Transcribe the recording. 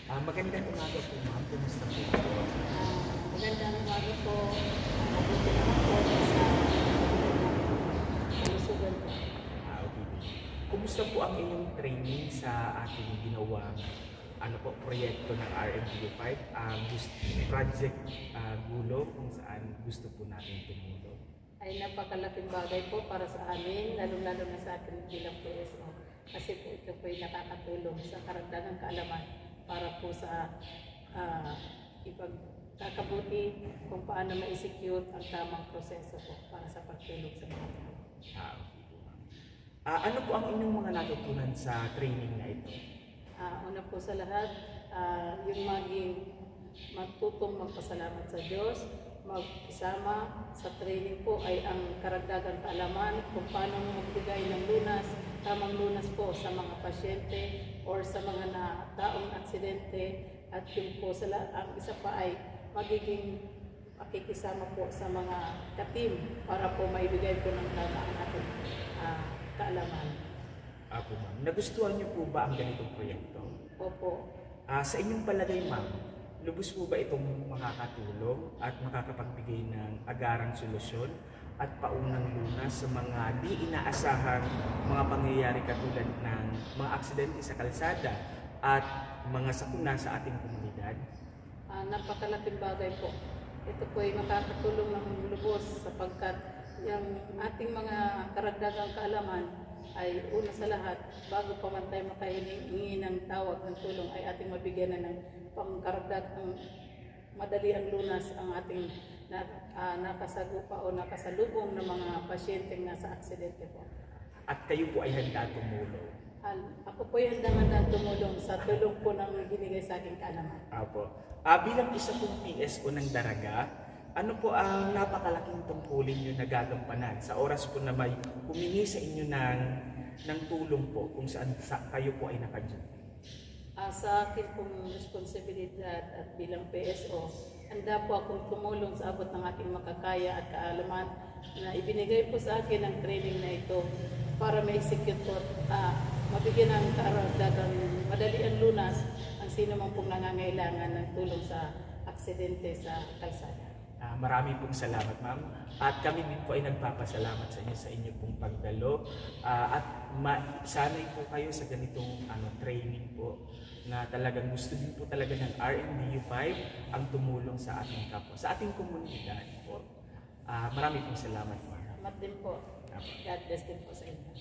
Magandang umaga po ma'am, kumusta po kayo? Magandang umaga po. Mabuti naman po sa kalusugan ko. Okay din. Kumusta po ang iyong training sa ating ginawang proyekto ng RMDU5, Project Gulo, kung saan gusto po natin tumulong? Ay napakalaking bagay po para sa amin, lalo-lalo na sa akin bilang PSO. Kasi po ito po ay nakakatulong sa karagdagang kaalaman para po sa ipagkakabuti kung paano ma-execute ang tamang proseso po para sa pagtulong sa mga tao. Okay po ma'am. Ano po ang inyong mga natutunan sa training na ito? Una po sa lahat, yung matutong magpasalamat sa Diyos, magkasama sa training po ay ang karagdagang kaalaman kung paano magbigay ng lunas, tamang lunas po sa mga pasyente or sa mga taong aksidente, at yung po ang isa pa ay magiging pakikisama po sa mga ka-team para po maibigay po ng tama ang ating kaalaman. Apo ma'am, nagustuhan niyo po ba ang ganitong proyekto? Opo. Sa inyong palagay ma'am, lubos po ba itong makakatulong at makakapagbigay ng agarang solusyon at paunang lunas sa mga di inaasahang mga pangyayari katulad ng mga aksidente sa kalsada at mga sakuna sa ating komunidad? Napakalaking bagay po. Ito po ay makakatulong ng lubos sapagkat yung ating mga karagdagang kaalaman ay una sa lahat, bago pa man tayo makahingi ng tawag ng tulong, ay ating mabigyan na ng pangkaragdagang madali ang lunas ang ating nakasagupa o nakasalubong ng mga pasyenteng nasa aksidente po. At kayo po ay handa tumulong? Ako po ay handang-handang tumulong sa tulong po ng binigay sa aking kaalaman. Apo. Bilang isa pong PSO ng Daraga, ano po ang napakalaking tungkulin nyo na gagampanan sa oras po na may humingi sa inyo ng tulong po kung saan kayo po ay naka-duty? Sa akin pong responsibilidad at bilang PSO, handa po akong tumulong sa abot ng aking makakaya at kaalaman na ibinigay po sa akin ang training na ito para ma-execute po mabigyan ng karagdagang madali ang lunas ang sino man pong nangangailangan ng tulong sa aksidente sa kalsada. Marami pong salamat ma'am, at kami din po ay nagpapasalamat sa inyo pong pagdalo, at sanay po kayo sa ganitong training po na talagang gusto din po talaga ng RMDU5 ang tumulong sa ating kapwa, sa ating komunidad po. Marami pong salamat ma'am. Salamat din po. God bless din po sa inyo.